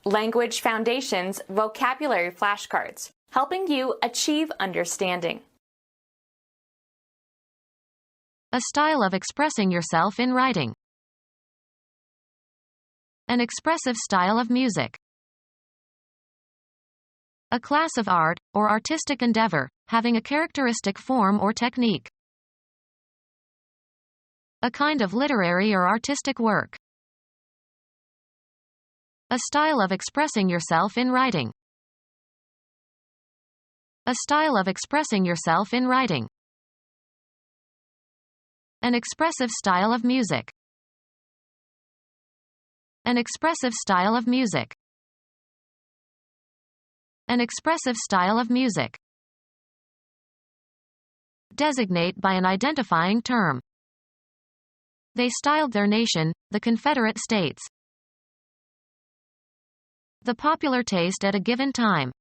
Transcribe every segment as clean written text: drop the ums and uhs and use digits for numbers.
Language Foundations Vocabulary Flashcards, helping you achieve understanding. A style of expressing yourself in writing. An expressive style of music. A class of art, or artistic endeavor, having a characteristic form or technique. A kind of literary or artistic work. A style of expressing yourself in writing. A style of expressing yourself in writing. An expressive style of music. An expressive style of music. An expressive style of music. Designate by an identifying term. They styled their nation, the Confederate States. The popular taste at a given time.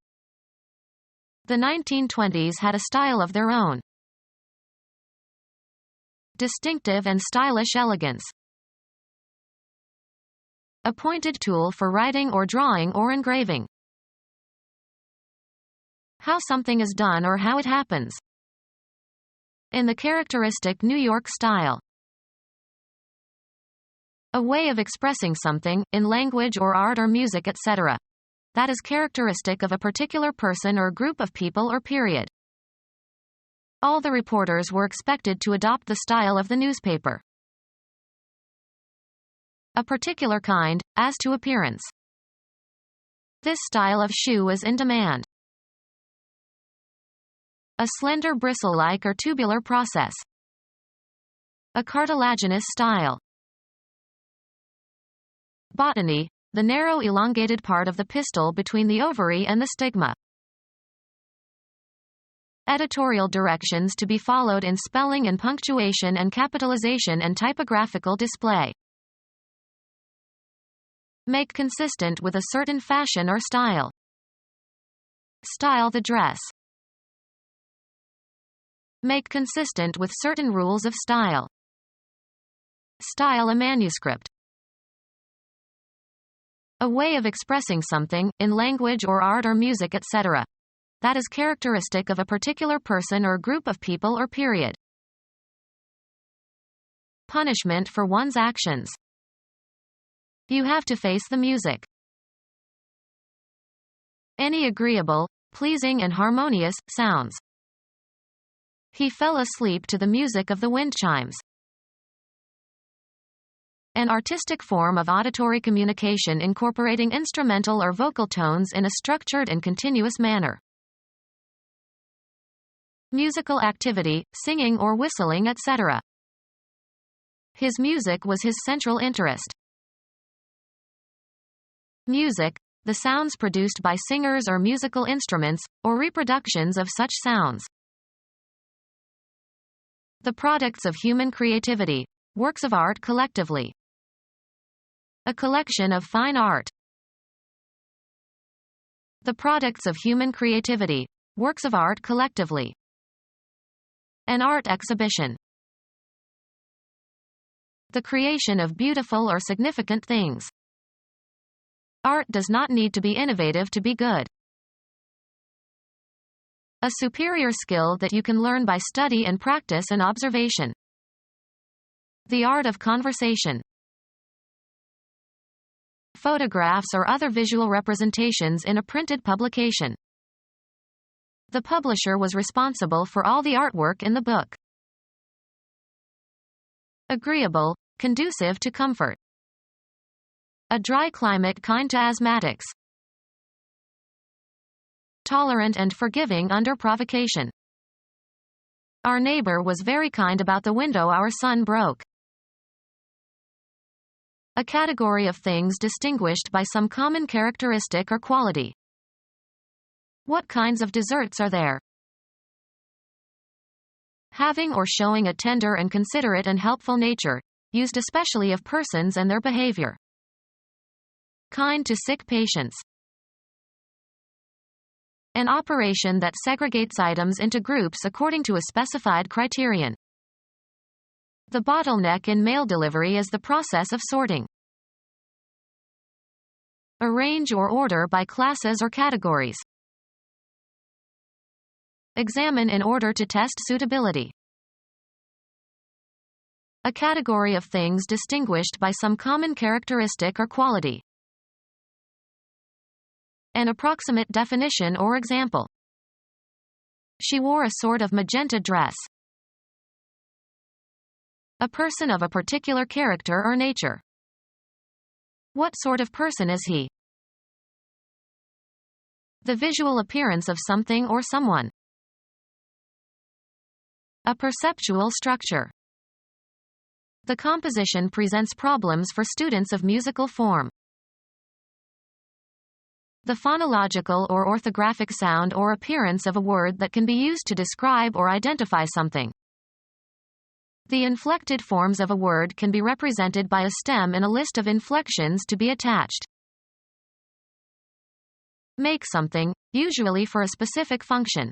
The 1920s had a style of their own. Distinctive and stylish elegance. A pointed tool for writing or drawing or engraving. How something is done or how it happens. In the characteristic New York style. A way of expressing something, in language or art or music etc. that is characteristic of a particular person or group of people or period. All the reporters were expected to adopt the style of the newspaper. A particular kind, as to appearance. This style of shoe is in demand. A slender bristle-like or tubular process. A cartilaginous style. Botany, the narrow elongated part of the pistil between the ovary and the stigma. Editorial directions to be followed in spelling and punctuation and capitalization and typographical display. Make consistent with a certain fashion or style. Style the dress. Make consistent with certain rules of style. Style a manuscript. A way of expressing something, in language or art or music etc. that is characteristic of a particular person or group of people or period. Punishment for one's actions. You have to face the music. Any agreeable, pleasing and harmonious sounds. He fell asleep to the music of the wind chimes. An artistic form of auditory communication incorporating instrumental or vocal tones in a structured and continuous manner. Musical activity, singing or whistling etc. His music was his central interest. Music, the sounds produced by singers or musical instruments, or reproductions of such sounds. The products of human creativity, works of art collectively. A collection of fine art. The products of human creativity, works of art collectively. An art exhibition. The creation of beautiful or significant things. Art does not need to be innovative to be good. A superior skill that you can learn by study and practice and observation. The art of conversation. Photographs or other visual representations in a printed publication. The publisher was responsible for all the artwork in the book. Agreeable, conducive to comfort. A dry climate kind to asthmatics. Tolerant and forgiving under provocation. Our neighbor was very kind about the window our son broke. A category of things distinguished by some common characteristic or quality. What kinds of desserts are there? Having or showing a tender and considerate and helpful nature, used especially of persons and their behavior. Kind to sick patients. An operation that segregates items into groups according to a specified criterion. The bottleneck in mail delivery is the process of sorting. Arrange or order by classes or categories. Examine in order to test suitability. A category of things distinguished by some common characteristic or quality. An approximate definition or example. She wore a sort of magenta dress. A person of a particular character or nature. What sort of person is he? The visual appearance of something or someone. A perceptual structure. The composition presents problems for students of musical form. The phonological or orthographic sound or appearance of a word that can be used to describe or identify something. The inflected forms of a word can be represented by a stem in a list of inflections to be attached. Make something, usually for a specific function.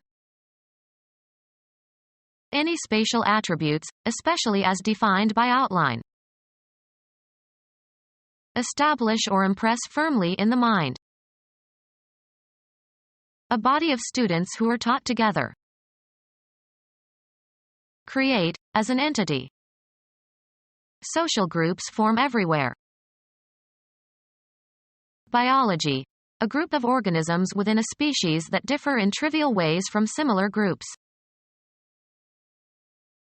Any spatial attributes, especially as defined by outline. Establish or impress firmly in the mind. A body of students who are taught together. Create, as an entity. Social groups form everywhere. Biology. A group of organisms within a species that differ in trivial ways from similar groups.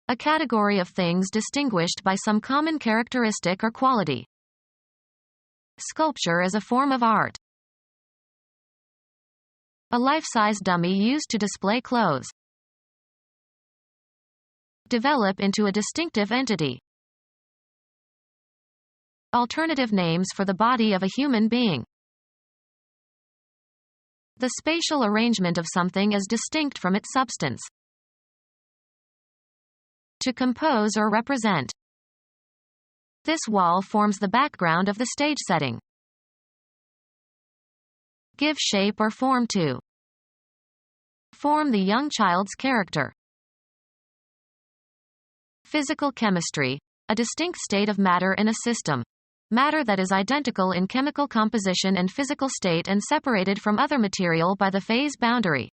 A category of things distinguished by some common characteristic or quality. Sculpture is a form of art. A life-size dummy used to display clothes. Develop into a distinctive entity. Alternative names for the body of a human being. The spatial arrangement of something is distinct from its substance. To compose or represent. This wall forms the background of the stage setting. Give shape or form to. Form the young child's character. Physical chemistry. A distinct state of matter in a system. Matter that is identical in chemical composition and physical state and separated from other material by the phase boundary.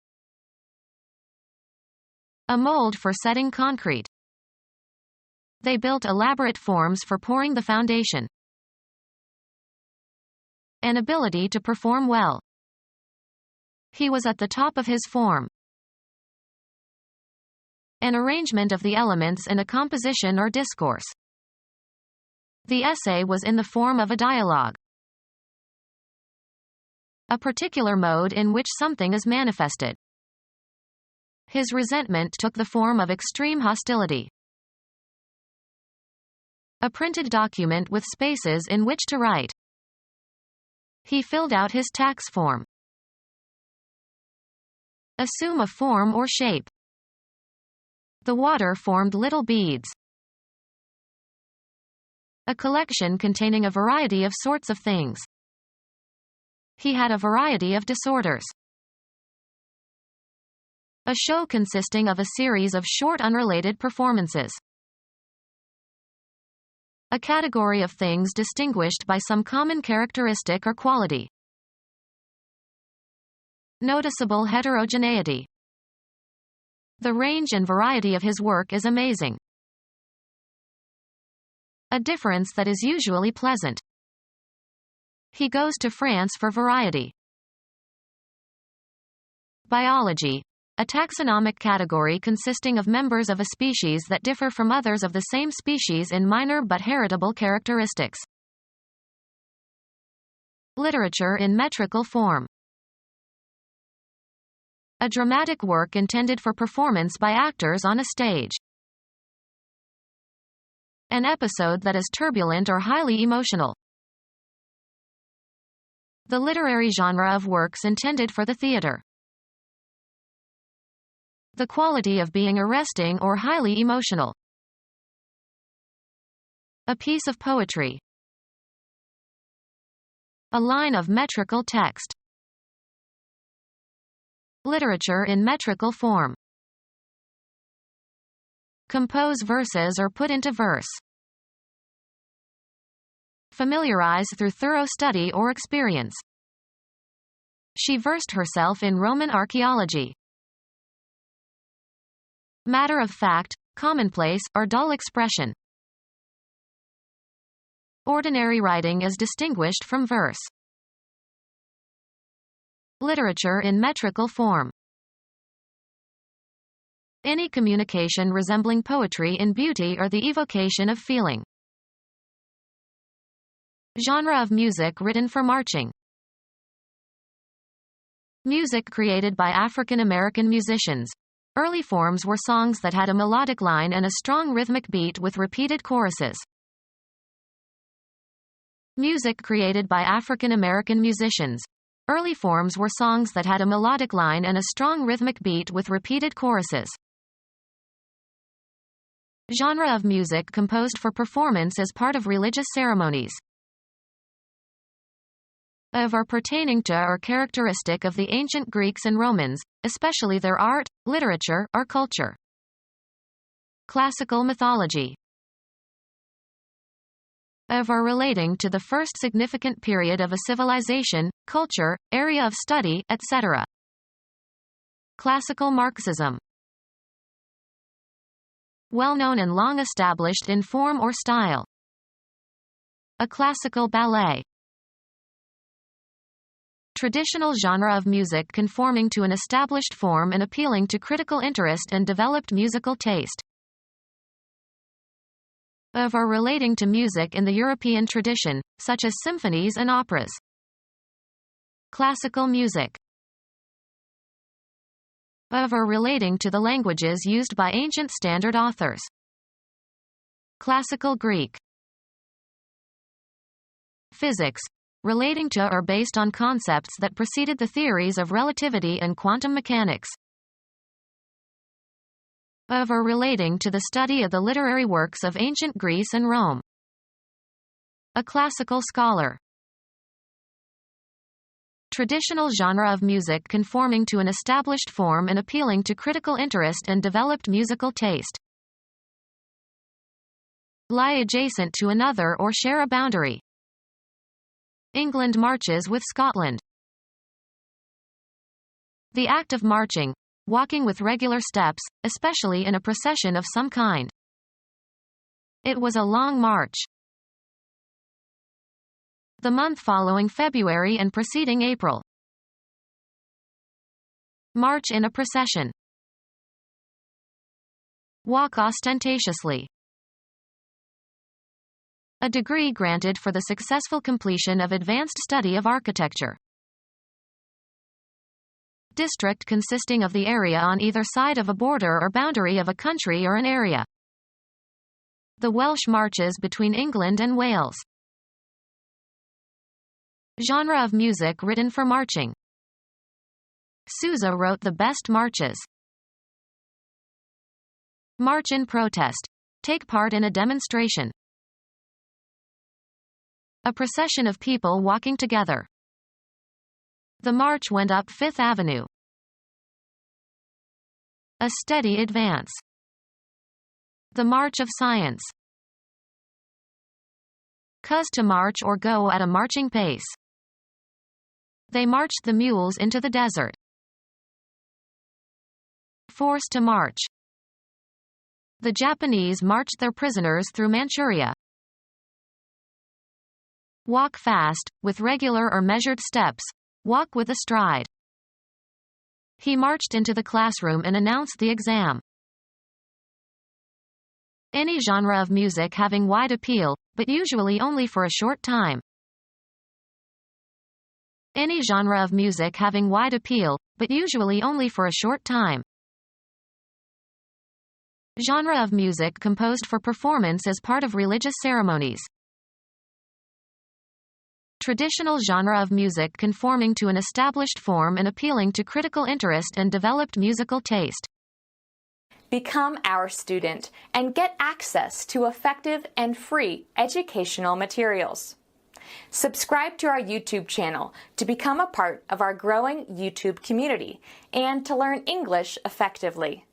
A mold for setting concrete. They built elaborate forms for pouring the foundation. An ability to perform well. He was at the top of his form. An arrangement of the elements in a composition or discourse. The essay was in the form of a dialogue. A particular mode in which something is manifested. His resentment took the form of extreme hostility. A printed document with spaces in which to write. He filled out his tax form. Assume a form or shape. The water formed little beads. A collection containing a variety of sorts of things. He had a variety of disorders. A show consisting of a series of short unrelated performances. A category of things distinguished by some common characteristic or quality. Noticeable heterogeneity. The range and variety of his work is amazing. A difference that is usually pleasant. He goes to France for variety. Biology. A taxonomic category consisting of members of a species that differ from others of the same species in minor but heritable characteristics. Literature in metrical form. A dramatic work intended for performance by actors on a stage. An episode that is turbulent or highly emotional. The literary genre of works intended for the theater. The quality of being arresting or highly emotional. A piece of poetry. A line of metrical text. Literature in metrical form. Compose verses or put into verse. Familiarize through thorough study or experience. She versed herself in Roman archaeology. Matter of fact, commonplace, or dull expression. Ordinary writing is distinguished from verse. Literature in metrical form. Any communication resembling poetry in beauty or the evocation of feeling. Genre of music written for marching. Music created by African American musicians. Early forms were songs that had a melodic line and a strong rhythmic beat with repeated choruses. Music created by African American musicians. Early forms were songs that had a melodic line and a strong rhythmic beat with repeated choruses. Genre of music composed for performance as part of religious ceremonies. Of or pertaining to or characteristic of the ancient Greeks and Romans, especially their art, literature, or culture. Classical mythology. Of or relating to the first significant period of a civilization, culture, area of study, etc. Classical Marxism. Well-known and long established in form or style. A classical ballet. Traditional genre of music conforming to an established form and appealing to critical interest and developed musical taste. Of or relating to music in the European tradition, such as symphonies and operas. Classical music. Of or relating to the languages used by ancient standard authors. Classical Greek. Physics. Relating to or based on concepts that preceded the theories of relativity and quantum mechanics. Of or relating to the study of the literary works of ancient Greece and Rome. A classical scholar. Traditional genre of music conforming to an established form and appealing to critical interest and developed musical taste. Lie adjacent to another or share a boundary. England marches with Scotland. The act of marching, walking with regular steps, especially in a procession of some kind. It was a long march. The month following February and preceding April. March in a procession. Walk ostentatiously. A degree granted for the successful completion of advanced study of architecture. District consisting of the area on either side of a border or boundary of a country or an area. The Welsh marches between England and Wales. Genre of music written for marching. Sousa wrote the best marches. March in protest. Take part in a demonstration. A procession of people walking together. The march went up Fifth Avenue. A steady advance. The march of science. Cause to march or go at a marching pace. They marched the mules into the desert. Force to march. The Japanese marched their prisoners through Manchuria. Walk fast, with regular or measured steps. Walk with a stride. He marched into the classroom and announced the exam. Any genre of music having wide appeal, but usually only for a short time. Any genre of music having wide appeal, but usually only for a short time. Genre of music composed for performance as part of religious ceremonies. Traditional genre of music conforming to an established form and appealing to critical interest and developed musical taste. Become our student and get access to effective and free educational materials. Subscribe to our YouTube channel to become a part of our growing YouTube community and to learn English effectively.